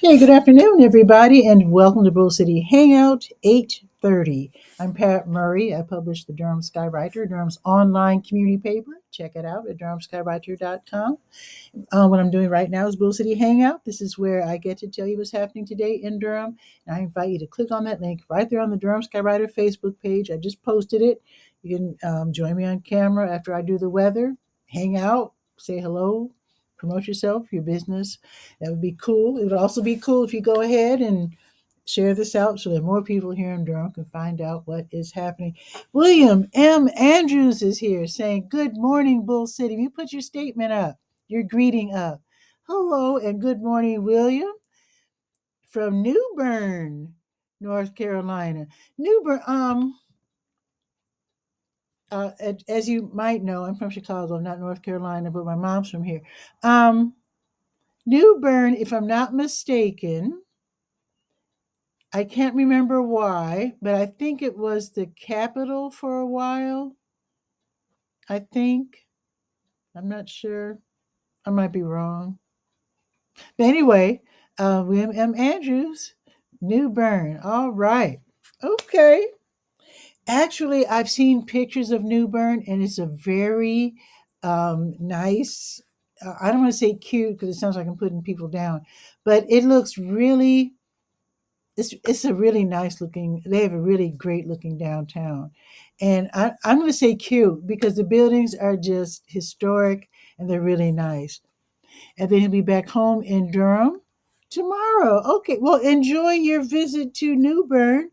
Hey, good afternoon, everybody, and welcome to Bull City Hangout 8:30. I'm Pat Murray. I publish the Durham Skywriter, Durham's online community paper. Check it out at durhamskywriter.com. What I'm doing right now is Bull City Hangout. This is where I get to tell you what's happening today in Durham. And I invite you to click on that link right there on the Durham Skywriter Facebook page. I just posted it. You can join me on camera after I do the weather, hang out, say hello, promote yourself, your business. That would be cool. It would also be cool if you go ahead and share this out so that more people here in Durham can find out what is happening. William M. Andrews is here saying, "Good morning, Bull City." You put your statement up, your greeting up. Hello and good morning, William, from New Bern, North Carolina. New Bern, as you might know, I'm from Chicago, not North Carolina, but my mom's from here. Um, New Bern, if I'm not mistaken, I can't remember why, but I think it was the capital for a while. I think. I'm not sure. I might be wrong. But anyway, William M. Andrews, New Bern. All right. Okay. Actually, I've seen pictures of New Bern, and it's a very nice. I don't want to say cute because it sounds like I'm putting people down, but it looks really. It's a really nice looking. They have a really great looking downtown, and I'm going to say cute because the buildings are just historic and they're really nice. And then he'll be back home in Durham tomorrow. Okay, well, enjoy your visit to New Bern.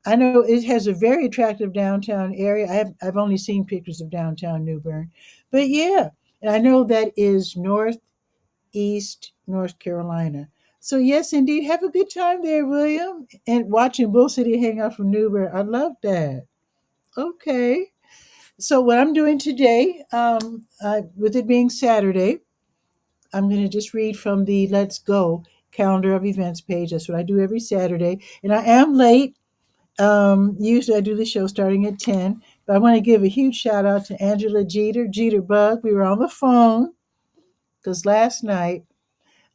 I know it has a very attractive downtown area. I've only seen pictures of downtown New Bern, but yeah, and I know that is northeast North Carolina. So yes, indeed, have a good time there, William, and watching Bull City hang out from New Bern. I love that. Okay, so what I'm doing today, with it being Saturday, I'm going to just read from the Let's Go calendar of events page. That's what I do every Saturday. And I am late. Usually I do the show starting at 10. But I want to give a huge shout out to Angela Jeter Bug. We were on the phone because last night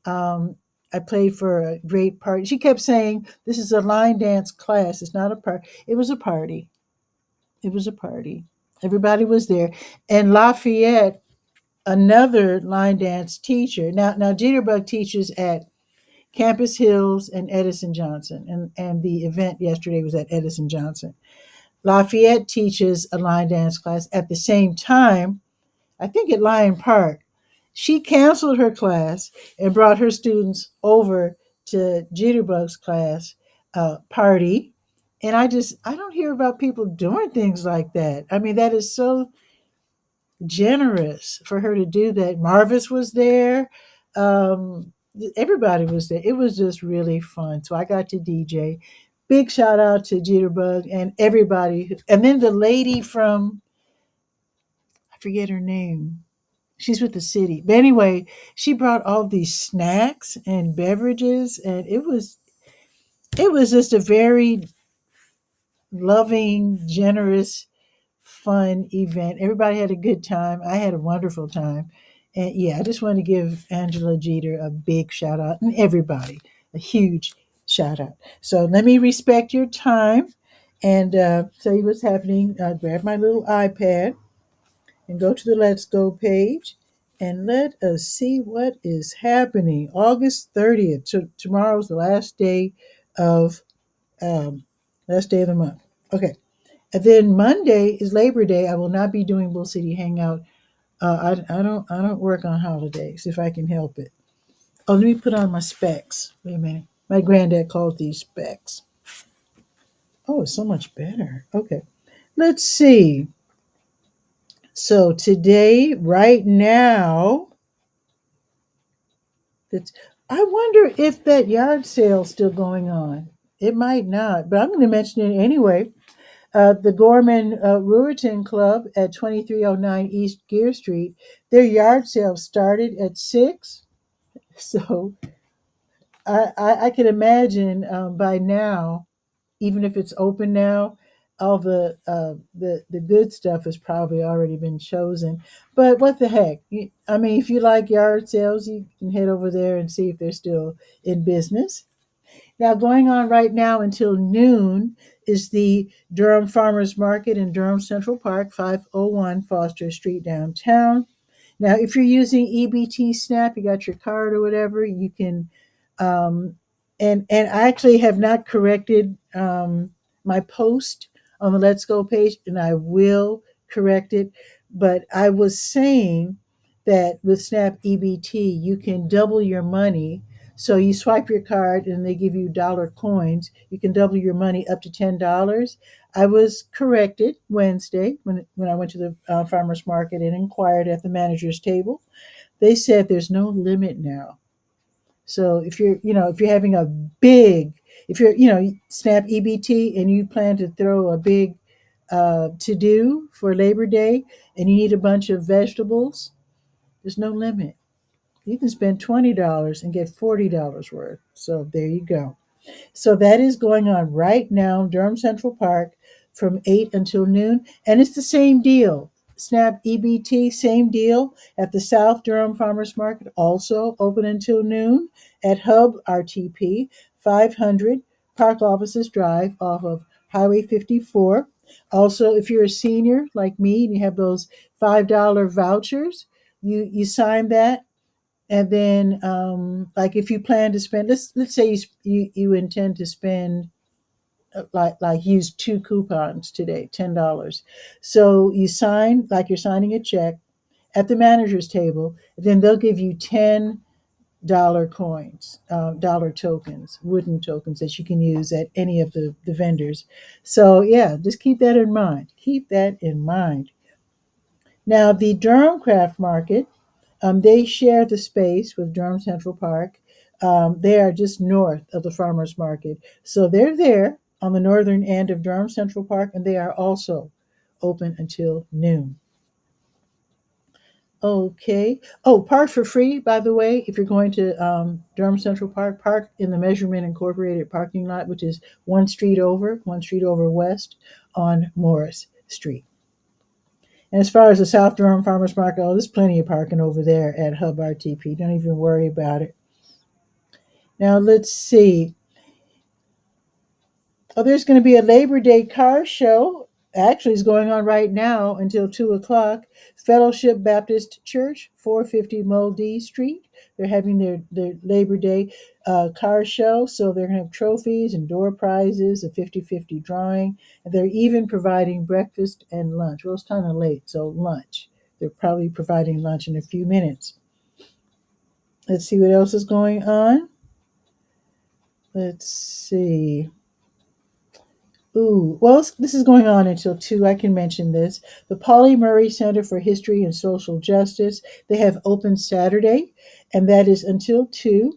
I played for a great party. She kept saying, "This is a line dance class. It's not a party." It was a party. It was a party. Everybody was there. And Lafayette, another line dance teacher. Now Jitterbug teaches at Campus Hills and Edison Johnson, and the event yesterday was at Edison Johnson. Lafayette teaches a line dance class at the same time, I think at Lyon Park. She canceled her class and brought her students over to Jitterbug's class party. And I don't hear about people doing things like that. I mean, that is so generous for her to do that. Marvis was there. Um, Everybody was there. It was just really fun. So I got to DJ. Big shout out to Jitterbug and everybody. And then the lady from, I forget her name. She's with the city. But anyway, she brought all these snacks and beverages, and it was just a very loving, generous, fun event. Everybody had a good time. I had a wonderful time. And yeah, I just want to give Angela Jeter a big shout out and everybody a huge shout out. So let me respect your time and tell you what's happening. Grab my little iPad and go to the Let's Go page and let us see what is happening. August 30th. So tomorrow's the of um, last day of the month. Okay. And then Monday is Labor Day. I will not be doing Bull City Hangout. I don't work on holidays if I can help it. Oh, let me put on my specs. Wait a minute. My granddad calls these specs. Oh, it's so much better. Okay. Let's see. So today, right now, that's I wonder if that yard sale's still going on. It might not, but I'm going to mention it anyway. The Gorman Ruerton Club at 2309 East Gear Street, their yard sale started at 6. So I can imagine by now, even if it's open now, all the good stuff has probably already been chosen. But what the heck? I mean, if you like yard sales, you can head over there and see if they're still in business. Now, going on right now until noon is the Durham Farmers Market in Durham Central Park, 501 Foster Street downtown. Now, if you're using EBT Snap, you got your card or whatever, you can, um, and I actually have not corrected my post on the Let's Go page, and I will correct it. But I was saying that with Snap EBT, you can double your money. So you swipe your card, and they give you dollar coins. You can double your money up to $10. I was corrected Wednesday when I went to the farmers market and inquired at the manager's table. They said there's no limit now. So if you're having a big, if you're, Snap EBT and you plan to throw a big to do for Labor Day and you need a bunch of vegetables, there's no limit. You can spend $20 and get $40 worth. So there you go. So that is going on right now, Durham Central Park, from 8 until noon. And it's the same deal. Snap EBT, same deal at the South Durham Farmers Market, also open until noon at Hub RTP, 500 Park Offices Drive off of Highway 54. Also, if you're a senior like me and you have those $5 vouchers, you sign that, and then like if you plan to spend, let's say you intend to spend like use two coupons today, $10. So you sign like you're signing a check at the manager's table, then they'll give you $10 coins, dollar tokens, wooden tokens that you can use at any of the vendors. So yeah, just keep that in mind. Keep that in mind. Now the Durham Craft Market, they share the space with Durham Central Park. They are just north of the farmers market. So they're there on the northern end of Durham Central Park, and they are also open until noon. Okay. Oh, park for free, by the way, if you're going to Durham Central Park, park in the Measurement Incorporated parking lot, which is one street over west on Morris Street. And as far as the South Durham Farmers Market, oh, there's plenty of parking over there at Hub RTP. Don't even worry about it. Now, let's see. Oh, there's going to be a Labor Day car show. Actually, it's going on right now until 2 o'clock. Fellowship Baptist Church, 450 Moldee Street. They're having their Labor Day car show. So they're going to have trophies and door prizes, a 50-50 drawing. And they're even providing breakfast and lunch. Well, it's kind of late, so lunch. They're probably providing lunch in a few minutes. Let's see what else is going on. Let's see. Ooh, well, this is going on until 2. I can mention this. The Polly Murray Center for History and Social Justice, they have open Saturday, and that is until 2,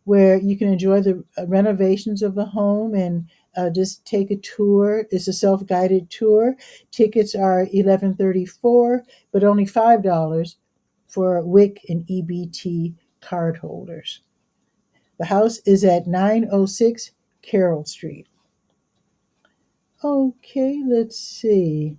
where you can enjoy the renovations of the home and just take a tour. It's a self-guided tour. Tickets are $11.34, but only $5 for WIC and EBT card holders. The house is at 906 Carroll Street. Okay, let's see.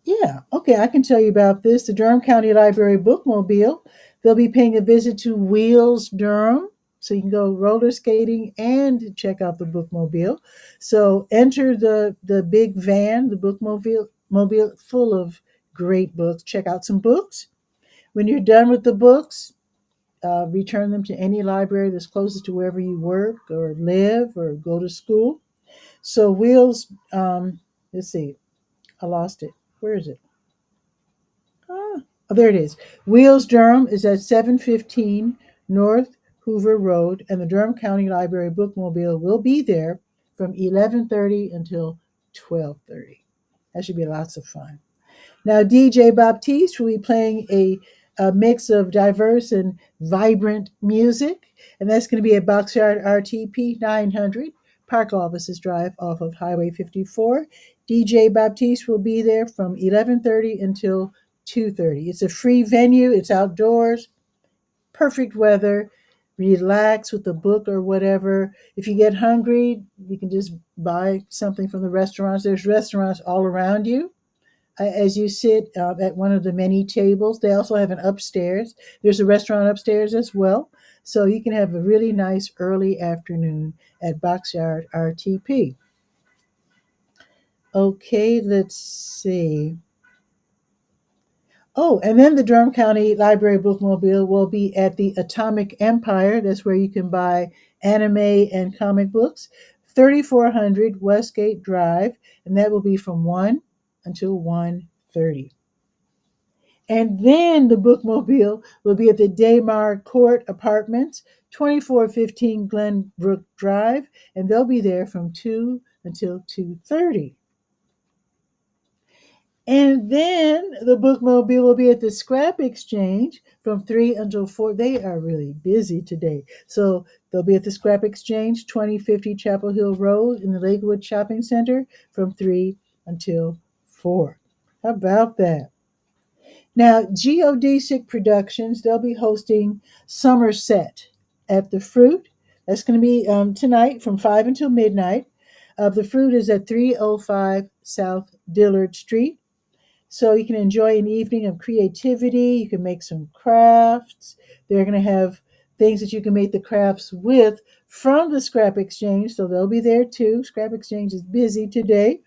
Yeah, okay, I can tell you about this. The Durham County Library Bookmobile, they'll be paying a visit to Wheels Durham. So you can go roller skating and check out the bookmobile. So enter the big van, the bookmobile mobile full of great books. Check out some books. When you're done with the books, return them to any library that's closest to wherever you work or live or go to school. So Wheels, let's see, I lost it. Where is it? Ah, oh, there it is. Wheels Durham is at 715 North Hoover Road, and the Durham County Library Bookmobile will be there from 11:30 until 12:30. That should be lots of fun. Now, DJ Baptiste will be playing a mix of diverse and vibrant music, and that's going to be at Boxyard RTP 900, Park Offices Drive off of Highway 54. DJ Baptiste will be there from 11:30 until 2:30. It's a free venue, it's outdoors, perfect weather. relax with a book or whatever. If you get hungry, you can just buy something from the restaurants. There's restaurants all around you as you sit at one of the many tables. They also have an upstairs. There's a restaurant upstairs as well. So you can have a really nice early afternoon at Boxyard RTP. Okay, let's see. Oh, and then the Durham County Library Bookmobile will be at the Atomic Empire. That's where you can buy anime and comic books. 3400 Westgate Drive, and that will be from 1 until 1:30. And then the bookmobile will be at the Daymar Court Apartments, 2415 Glenbrook Drive, and they'll be there from 2 until 2:30. And then the bookmobile will be at the Scrap Exchange from 3 until 4. They are really busy today. So they'll be at the Scrap Exchange, 2050 Chapel Hill Road in the Lakewood Shopping Center from 3 until 4. How about that? Now, Geodesic Productions, they'll be hosting Somerset at the Fruit. That's going to be tonight from 5 until midnight. The Fruit is at 305 South Dillard Street. So you can enjoy an evening of creativity. You can make some crafts. They're going to have things that you can make the crafts with from the Scrap Exchange. So they'll be there too. Scrap Exchange is busy today.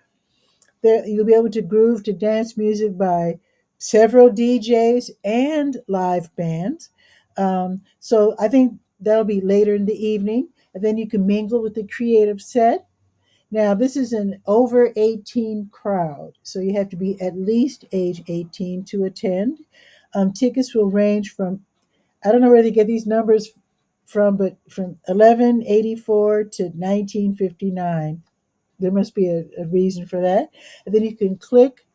There, you'll be able to groove to dance music by several DJs and live bands. So I think that'll be later in the evening. And then you can mingle with the creative set. Now, this is an over 18 crowd, so you have to be at least age 18 to attend. Tickets will range from, I don't know where they get these numbers from, but from 1184 to 1959. There must be a reason for that. And then you can click,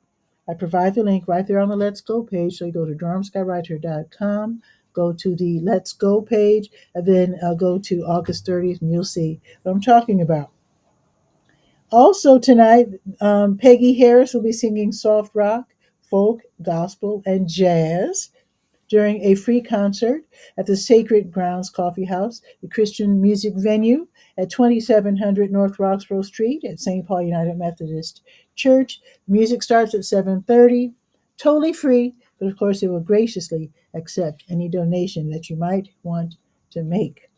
I provide the link right there on the Let's Go page. So you go to durhamskywriter.com, go to the Let's Go page, and then go to August 30th, and you'll see what I'm talking about. Also tonight, Peggy Harris will be singing soft rock, folk, gospel, and jazz during a free concert at the Sacred Grounds Coffee House, the Christian music venue at 2700 North Roxborough Street at St. Paul United Methodist Church. Music starts at 7:30, totally free, but of course they will graciously accept any donation that you might want to make.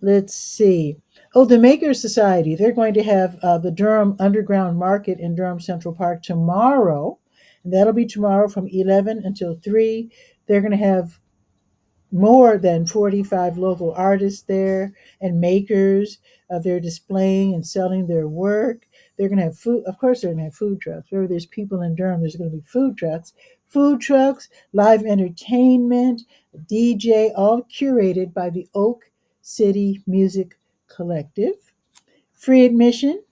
Let's see. Oh, the Maker Society. They're going to have the Durham Underground Market in Durham Central Park tomorrow. And that'll be tomorrow from 11 until 3. They're going to have more than 45 local artists there and makers. They're displaying and selling their work. They're going to have food. Of course, they're going to have food trucks. Wherever there's people in Durham, there's going to be food trucks. Food trucks, live entertainment, DJ, all curated by the Oak City Music Collective. Free admission.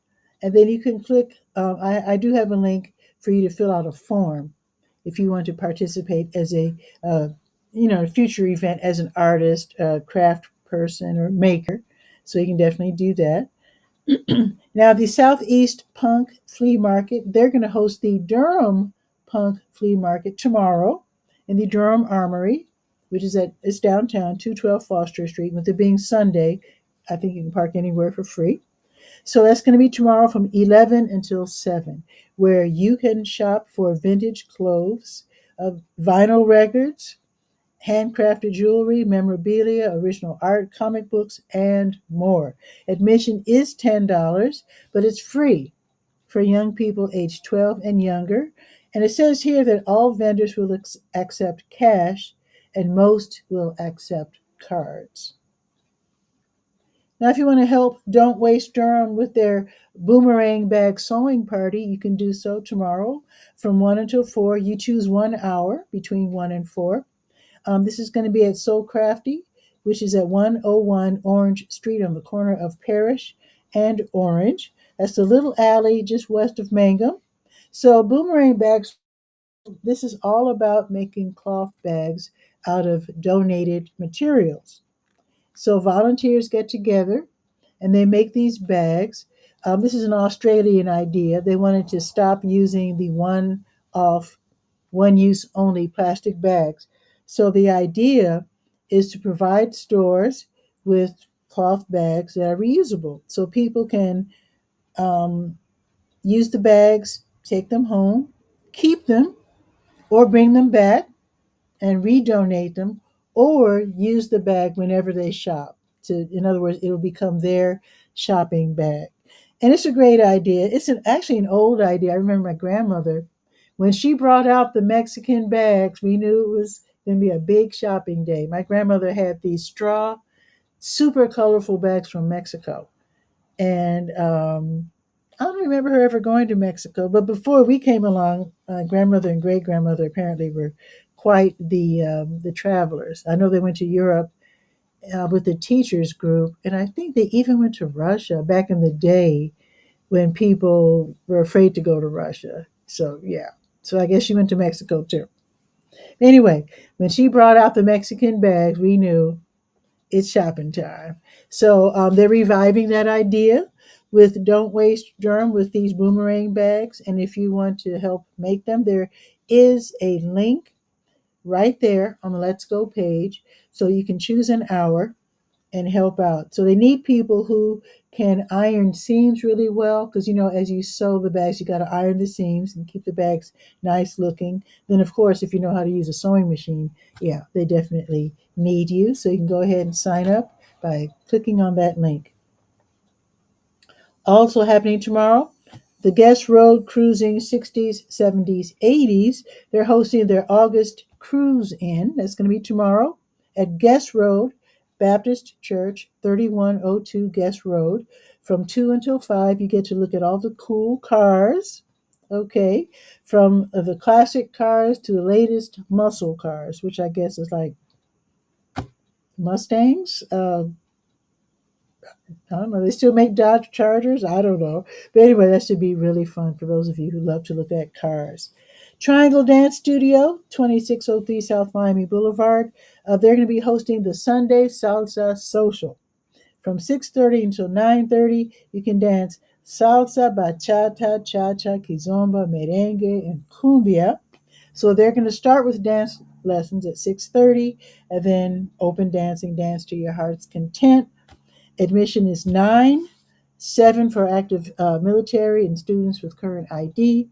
And then you can click. I do have a link for you to fill out a form if you want to participate as a future event as an artist, craft person, or maker. So you can definitely do that. Now, the Southeast Punk Flea Market, they're going to host the Durham Punk Flea Market tomorrow in the Durham Armory, which is it's downtown, 212 Foster Street. With it being Sunday, I think you can park anywhere for free. So that's going to be tomorrow from 11 until 7, where you can shop for vintage clothes, vinyl records, handcrafted jewelry, memorabilia, original art, comic books, and more. Admission is $10, but it's free for young people aged 12 and younger. And it says here that all vendors will accept cash and most will accept cards. Now, if you want to help Don't Waste Durham with their boomerang bag sewing party, you can do so tomorrow from 1 until 4. You choose 1 hour between 1 and 4. This is going to be at So Crafty, which is at 101 Orange Street on the corner of Parish and Orange. That's the little alley just west of Mangum. So, boomerang bags, this is all about making cloth bags out of donated materials. So, volunteers get together and they make these bags. This is an Australian idea. They wanted to stop using the one-off, one-use only plastic bags. So the idea is to provide stores with cloth bags that are reusable so people can um, use the bags, take them home, keep them, or bring them back and redonate them, or use the bag whenever they shop. In other words, it will become their shopping bag. And it's a great idea. It's actually an old idea. I remember my grandmother, when she brought out the Mexican bags, we knew it was going to be a big shopping day. My grandmother had these straw, super colorful bags from Mexico. And I don't remember her ever going to Mexico, but before we came along, grandmother and great grandmother apparently were quite the travelers. I know they went to Europe with the teachers group, and I think they even went to Russia back in the day when people were afraid to go to Russia. So yeah, so I guess she went to Mexico too. Anyway, when she brought out the Mexican bags, we knew it's shopping time. So they're reviving that idea with Don't Waste Germ with these boomerang bags. And if you want to help make them, there is a link right there on the Let's Go page. So you can choose an hour and help out. So they need people who can iron seams really well because, you know, as you sew the bags, you got to iron the seams and keep the bags nice looking. Then, of course, if you know how to use a sewing machine, yeah, they definitely need you. So you can go ahead and sign up by clicking on that link. Also happening tomorrow, the Guest Road Cruising 60s, 70s, 80s. They're hosting their August cruise in. That's going to be tomorrow at Guest Road Baptist Church, 3102 Guest Road. From 2 until 5, you get to look at all the cool cars. Okay, from the classic cars to the latest muscle cars, which I guess is like Mustangs. I don't know. They still make Dodge Chargers. I don't know. But anyway, that should be really fun for those of you who love to look at cars. Triangle Dance Studio, 2603 South Miami Boulevard. They're going to be hosting the Sunday Salsa Social. From 6:30 until 9:30, you can dance salsa, bachata, cha-cha, kizomba, merengue, and cumbia. So they're going to start with dance lessons at 6:30 and then open dancing, dance to your heart's content. Admission is 9, 7 for active military and students with current ID.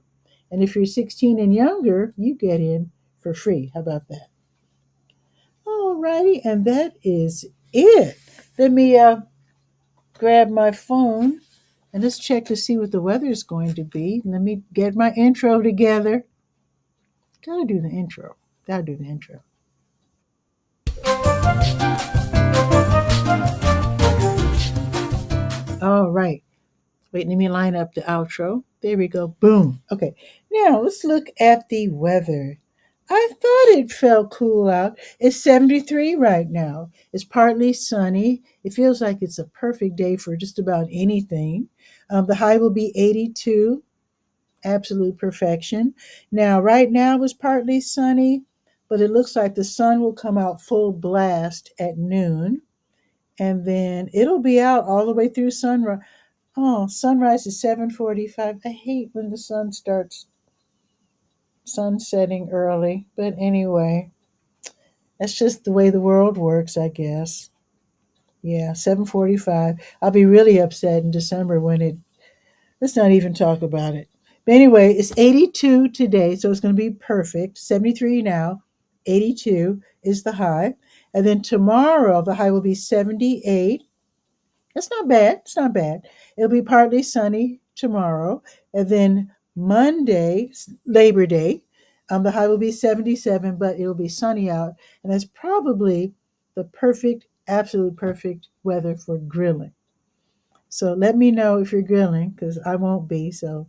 And if you're 16 and younger, you get in for free. How about that? All righty, and that is it. Let me grab my phone and let's check to see what the weather is going to be. Let me get my intro together. Gotta do the intro. Gotta do the intro. All right. Wait, let me line up the outro. There we go. Boom. Okay. Now let's look at the weather. I thought it felt cool out. It's 73 right now. It's partly sunny. It feels like it's a perfect day for just about anything. The high will be 82, absolute perfection. Now, right now it's partly sunny, but it looks like the sun will come out full blast at noon. And then it'll be out all the way through sunrise. Oh, sunrise is 7:45. I hate when the sun starts sunsetting early, but anyway, that's just the way the world works, I guess. Yeah, 7:45. I'll be really upset in December when it let's not even talk about it. But anyway, it's 82 today, so it's going to be perfect. 73 now, 82 is the high. And then tomorrow the high will be 78. That's not bad. It's not bad. It'll be partly sunny tomorrow. And then Monday, Labor Day, the high will be 77, but it'll be sunny out. And that's probably the perfect, absolute perfect weather for grilling. So let me know if you're grilling because I won't be. So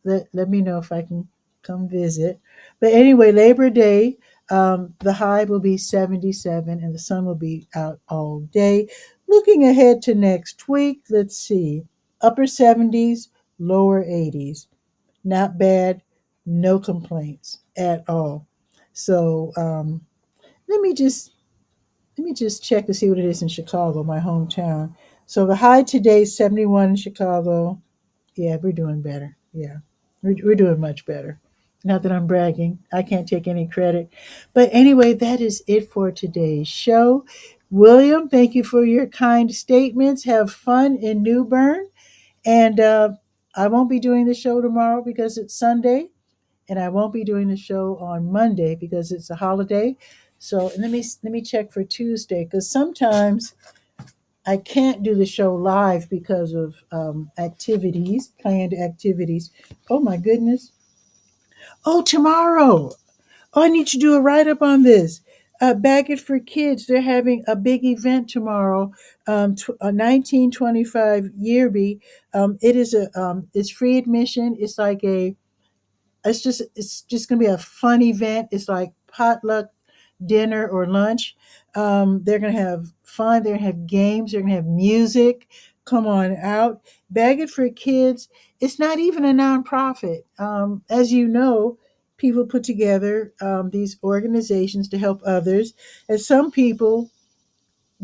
let me know if I can come visit. But anyway, Labor Day, the high will be 77 and the sun will be out all day. Looking ahead to next week, let's see. Upper 70s, lower 80s. Not bad, no complaints at all. So let me just check to see what it is in Chicago, my hometown. So the high today is 71 in Chicago. Yeah, we're doing better. Yeah, we're doing much better. Not that I'm bragging. I can't take any credit. But anyway, that is it for today's show. William, thank you for your kind statements. Have fun in New Bern. And I won't be doing the show tomorrow because it's Sunday. And I won't be doing the show on Monday because it's a holiday. So let me check for Tuesday because sometimes I can't do the show live because of activities, planned activities. Oh my goodness. Oh, tomorrow. Oh, I need to do a write up on this. Bag It for Kids. They're having a big event tomorrow. A 1925 Yearby. It's free admission. It's just gonna be a fun event. It's like potluck dinner or lunch. They're gonna have fun. They're gonna have games. They're gonna have music. Come on out. Bag It for Kids. It's not even a nonprofit. As you know, people put together these organizations to help others, and some people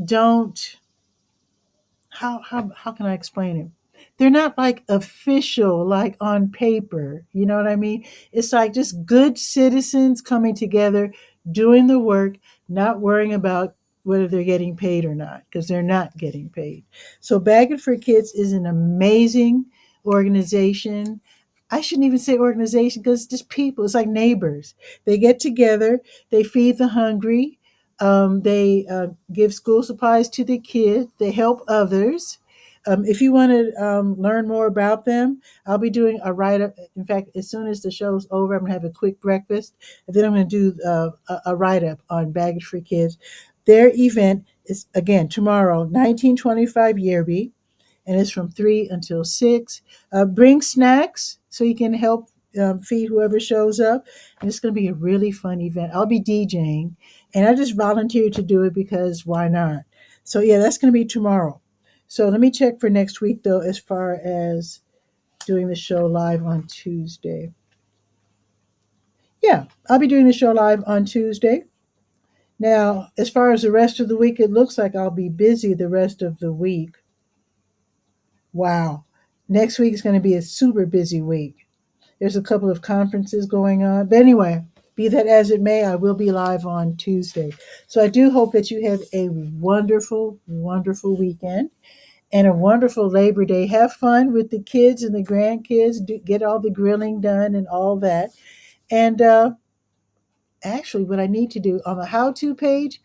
don't how can I explain it? They're not like official, like on paper. You know what I mean? It's like just good citizens coming together, doing the work, not worrying about whether they're getting paid or not, because they're not getting paid. So Bag It for Kids is an amazing organization. I shouldn't even say organization because it's just people. It's like neighbors. They get together, they feed the hungry, they give school supplies to the kids. They help others. If you want to learn more about them, I'll be doing a write up. In fact, as soon as the show's over, I'm going to have a quick breakfast. And then I'm going to do a write up on Baggage for Kids. Their event is, again, tomorrow, 1925 Yearby, and it's from 3 until 6. Bring snacks so you can help feed whoever shows up. And it's going to be a really fun event. I'll be DJing, and I just volunteered to do it because why not? So, yeah, that's going to be tomorrow. So, let me check for next week, though, as far as doing the show live on Tuesday. Yeah, I'll be doing the show live on Tuesday. Now, as far as the rest of the week, it looks like I'll be busy the rest of the week. Wow. Next week is going to be a super busy week. There's a couple of conferences going on. But anyway, be that as it may, I will be live on Tuesday. So I do hope that you have a wonderful, wonderful weekend and a wonderful Labor Day. Have fun with the kids and the grandkids. Get all the grilling done and all that. And actually, what I need to do on the how to page,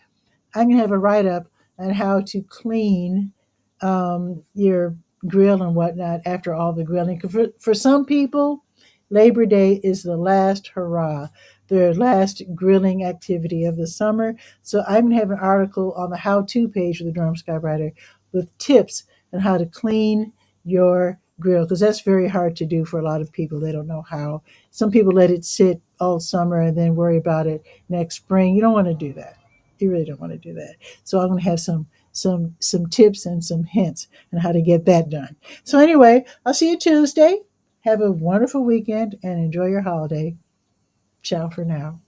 I'm going to have a write up on how to clean your grill and whatnot after all the grilling. For some people, Labor Day is the last hurrah, their last grilling activity of the summer. So I'm going to have an article on the how to page of the Durham Skywriter with tips on how to clean your grill because that's very hard to do for a lot of people. They don't know how. Some people let it sit all summer and then worry about it next spring. You don't want to do that. You really don't want to do that. So I'm going to have some tips and some hints on how to get that done. So anyway, I'll see you Tuesday. Have a wonderful weekend and enjoy your holiday. Ciao for now.